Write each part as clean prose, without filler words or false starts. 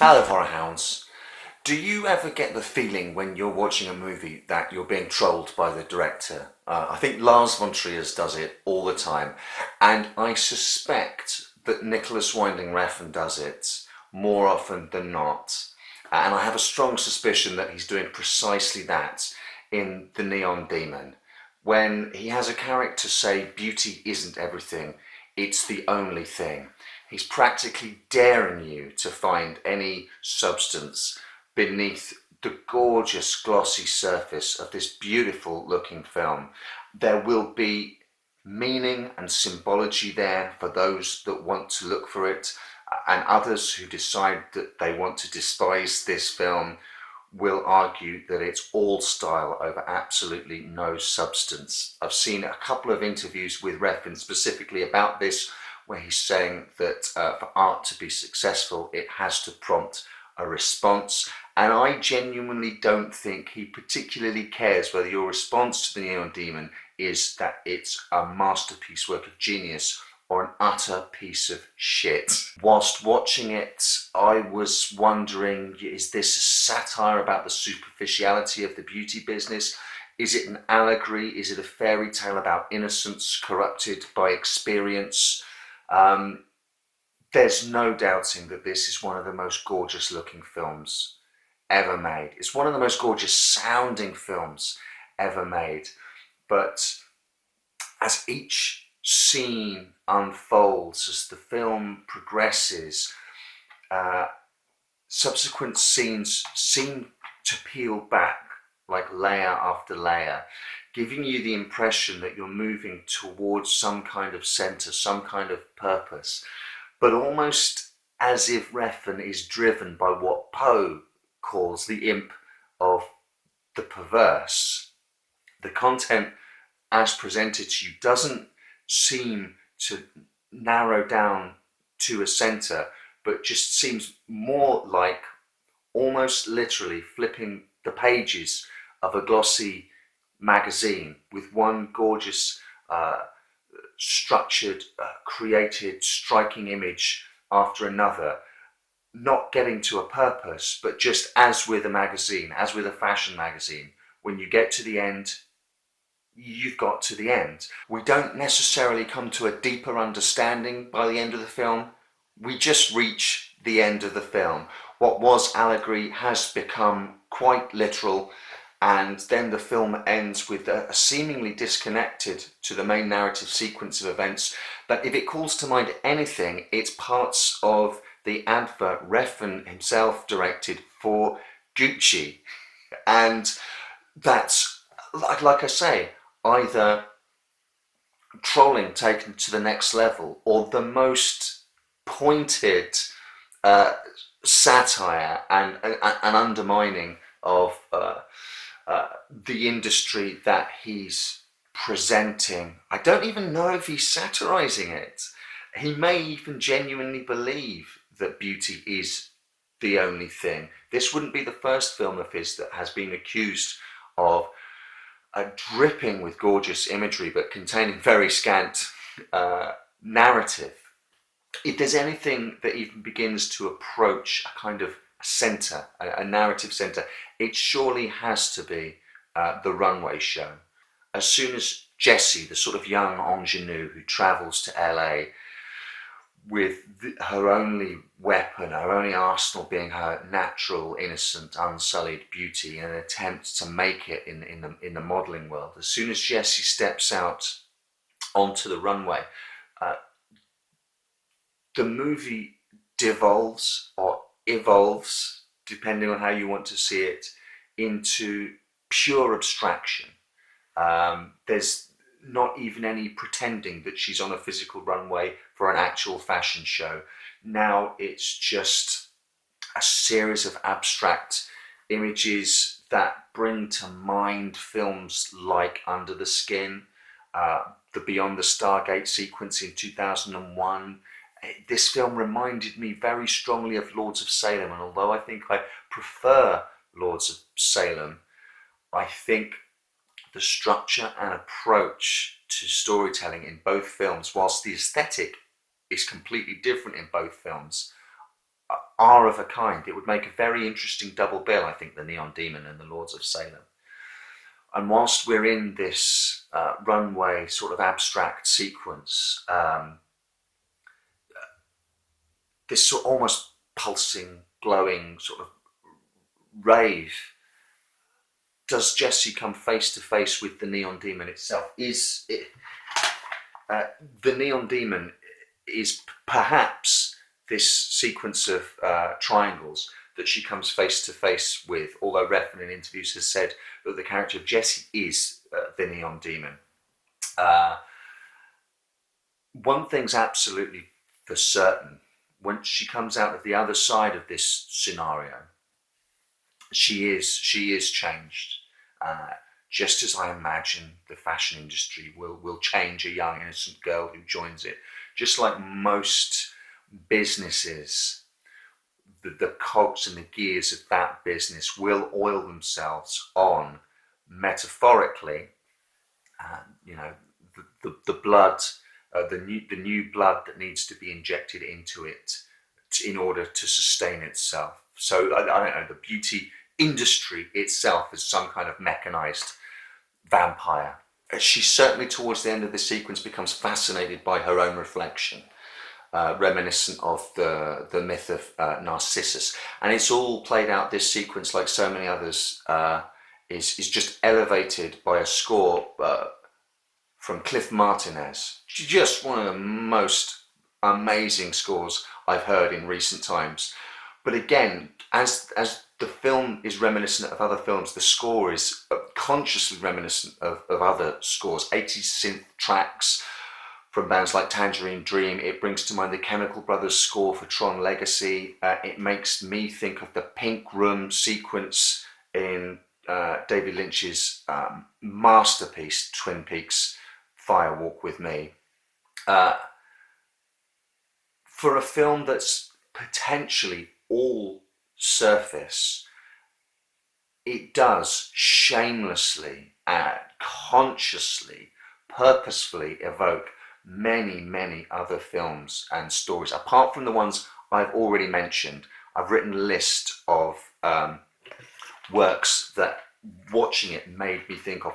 Hello, horror hounds. Do you ever get the feeling when you're watching a movie that you're being trolled by the director? I think Lars von Trier does it all the time, and I suspect that Nicholas Winding Refn does it more often than not. And I have a strong suspicion that he's doing precisely that in The Neon Demon, when he has a character say beauty isn't everything, it's the only thing. He's practically daring you to find any substance beneath the gorgeous glossy surface of this beautiful looking film. There will be meaning and symbology there for those that want to look for it, and others who decide that they want to despise this film will argue that it's all style over absolutely no substance. I've seen a couple of interviews with Refn specifically about this, where he's saying that for art to be successful, it has to prompt a response. And I genuinely don't think he particularly cares whether your response to the Neon Demon is that it's a masterpiece work of genius or an utter piece of shit. Whilst watching it, I was wondering, is this a satire about the superficiality of the beauty business? Is it an allegory? Is it a fairy tale about innocence corrupted by experience? There's no doubting that this is one of the most gorgeous looking films ever made. It's one of the most gorgeous sounding films ever made. But as each scene unfolds, as the film progresses, uh, subsequent scenes seem to peel back like layer after layer, giving you the impression that you're moving towards some kind of center, some kind of purpose, but almost as if Refn is driven by what Poe calls the imp of the perverse. The content as presented to you doesn't seem to narrow down to a center, but just seems more like almost literally flipping the pages of a glossy magazine with one gorgeous, structured, created, striking image after another, not getting to a purpose, but just as with a magazine, as with a fashion magazine, when you get to the end, you've got to the end. We don't necessarily come to a deeper understanding by the end of the film. We just reach the end of the film. What was allegory has become quite literal, and then the film ends with a seemingly disconnected to the main narrative sequence of events, that if it calls to mind anything, it's parts of the advert Refn himself directed for Gucci. And that's, like I say, either trolling taken to the next level or the most pointed uh, satire and undermining of the industry that he's presenting. I don't even know if he's satirizing it. He may even genuinely believe that beauty is the only thing. This wouldn't be the first film of his that has been accused of dripping with gorgeous imagery but containing very scant narrative. If there's anything that even begins to approach a kind of center, a narrative center, it surely has to be the runway show. As soon as Jessie, the sort of young ingenue who travels to LA with her only weapon, her only arsenal being her natural, innocent, unsullied beauty in an attempt to make it in the modelling world. As soon as Jessie steps out onto the runway, uh, the movie devolves or evolves, depending on how you want to see it, into pure abstraction. There's not even any pretending that she's on a physical runway for an actual fashion show. Now it's just a series of abstract images that bring to mind films like Under the Skin, the Beyond the Stargate sequence in 2001. This film reminded me very strongly of Lords of Salem, and although I think I prefer Lords of Salem, I think the structure and approach to storytelling in both films, whilst the aesthetic is completely different in both films, are of a kind. It would make a very interesting double bill, I think, the Neon Demon and the Lords of Salem. And whilst we're in this runway sort of abstract sequence, this sort of almost pulsing, glowing sort of rave, does Jessie come face to face with the Neon Demon itself? Is it, the Neon Demon is perhaps this sequence of triangles that she comes face to face with, although Refn in interviews has said that the character of Jessie is the Neon Demon. One thing's absolutely for certain: when she comes out of the other side of this scenario, she is changed. Just as I imagine the fashion industry will change a young innocent girl who joins it. Just like most businesses, the cogs and the gears of that business will oil themselves on, metaphorically, the blood, the new blood that needs to be injected into it in order to sustain itself. So I don't know, the beauty industry itself is some kind of mechanized vampire. She certainly, towards the end of the sequence, becomes fascinated by her own reflection, reminiscent of the myth of Narcissus. And it's all played out, this sequence, like so many others, is just elevated by a score from Cliff Martinez. Just one of the most amazing scores I've heard in recent times. But again, as the film is reminiscent of other films, the score is consciously reminiscent of other scores. 80s synth tracks from bands like Tangerine Dream. It brings to mind the Chemical Brothers score for Tron Legacy. It makes me think of the Pink Room sequence in David Lynch's masterpiece, Twin Peaks: Fire Walk With Me. For a film that's potentially all surface, it does shamelessly, consciously, purposefully evoke many other films and stories. Apart from the ones I've already mentioned, I've written a list of works that watching it made me think of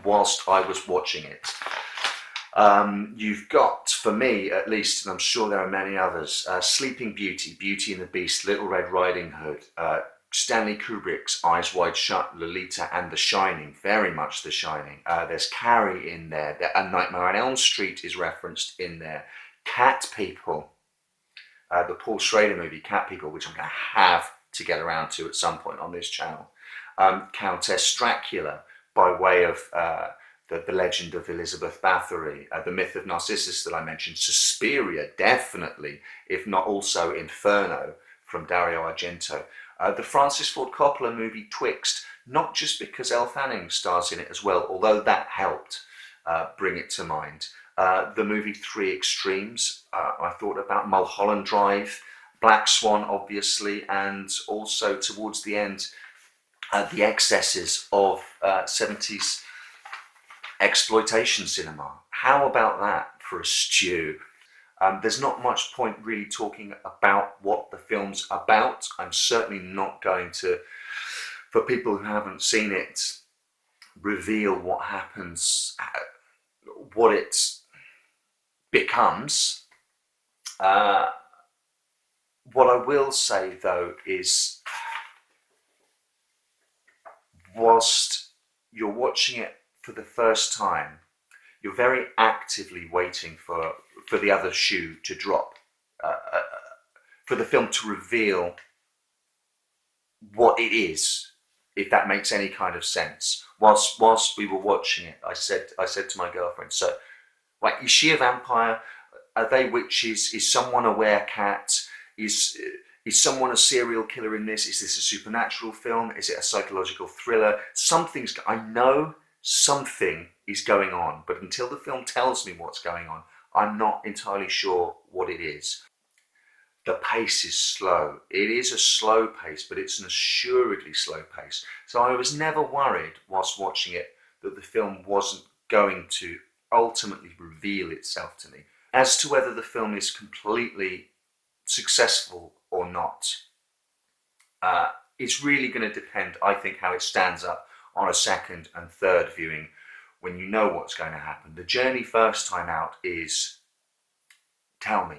whilst I was watching it. You've got, for me at least, and I'm sure there are many others, Sleeping Beauty, Beauty and the Beast, Little Red Riding Hood, Stanley Kubrick's Eyes Wide Shut, Lolita, and The Shining, very much The Shining. There's Carrie in there, A Nightmare on Elm Street is referenced in there. Cat People, the Paul Schrader movie, Cat People, which I'm going to have to get around to at some point on this channel. Countess Dracula, by way of the legend of Elizabeth Bathory, the myth of Narcissus that I mentioned, Suspiria, definitely, if not also Inferno from Dario Argento. The Francis Ford Coppola movie Twixt, not just because Elle Fanning stars in it as well, although that helped bring it to mind. The movie Three Extremes, I thought about Mulholland Drive, Black Swan, obviously, and also towards the end, the excesses of 70s exploitation cinema. How about that for a stew? There's not much point really talking about what the film's about. I'm certainly not going to, for people who haven't seen it, reveal what happens, what it becomes. What I will say though is, whilst you're watching it for the first time, you're very actively waiting for the other shoe to drop, for the film to reveal what it is, if that makes any kind of sense. Whilst we were watching it, I said to my girlfriend, so, like, is she a vampire? Are they witches? Is someone a werecat? Is someone a serial killer in this? Is this a supernatural film? Is it a psychological thriller? I know something is going on, but until the film tells me what's going on, I'm not entirely sure what it is. The pace is slow. It is a slow pace, but it's an assuredly slow pace. So I was never worried whilst watching it that the film wasn't going to ultimately reveal itself to me. As to whether the film is completely successful or not, It's really going to depend, I think, how it stands up on a second and third viewing when you know what's going to happen. The journey first time out is tell me,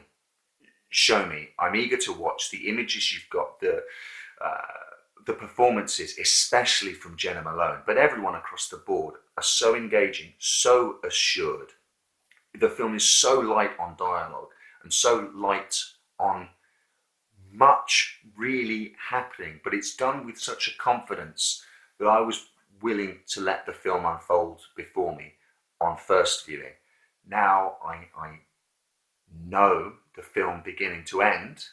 show me. I'm eager to watch the images you've got, the performances, especially from Jenna Malone, but everyone across the board are so engaging, so assured. The film is so light on dialogue and so light on much really happening, but it's done with such a confidence that I was willing to let the film unfold before me on first viewing. Now I know the film beginning to end.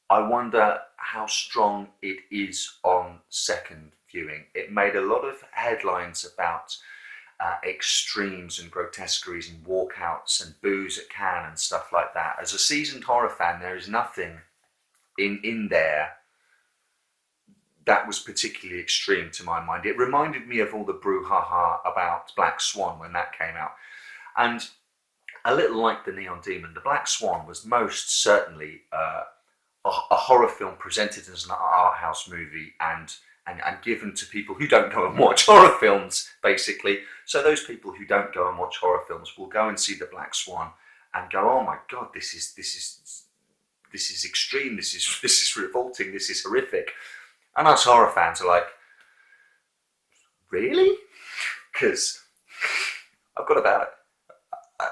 I wonder how strong it is on second viewing. It made a lot of headlines about extremes and grotesqueries and walkouts and boos at Cannes and stuff like that. As a seasoned horror fan, there is nothing in there that was particularly extreme to my mind. It reminded me of all the brouhaha about Black Swan when that came out. And a little like The Neon Demon, The Black Swan was most certainly a horror film presented as an art house movie and given to people who don't go and watch horror films, basically. So those people who don't go and watch horror films will go and see The Black Swan and go, "Oh my God, this is extreme. This is revolting. This is horrific." And us horror fans are like, "Really?" Because I've got about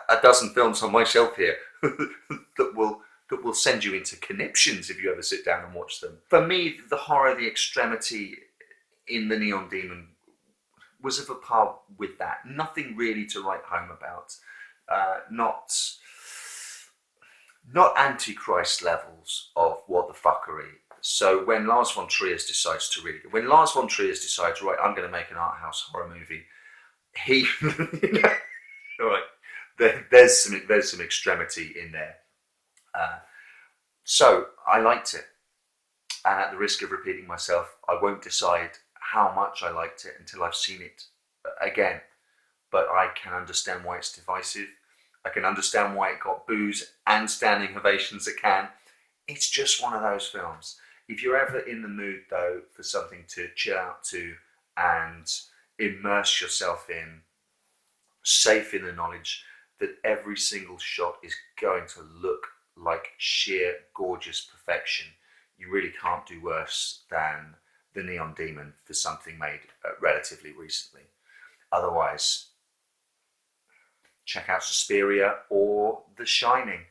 a dozen films on my shelf here that will send you into conniptions if you ever sit down and watch them. For me, the horror, the extremity in The Neon Demon was of a par with that. Nothing really to write home about. Not Antichrist levels of what the fuckery. So when Lars von Trier decides, right, I'm going to make an art house horror movie, he, all right, there's some extremity in there. So I liked it, and at the risk of repeating myself, I won't decide how much I liked it until I've seen it again. But I can understand why it's divisive. I can understand why it got boos and standing ovations at Cannes. It's just one of those films. If you're ever in the mood, though, for something to chill out to and immerse yourself in, safe in the knowledge that every single shot is going to look like sheer gorgeous perfection, you really can't do worse than The Neon Demon for something made relatively recently. Otherwise, check out Suspiria or The Shining.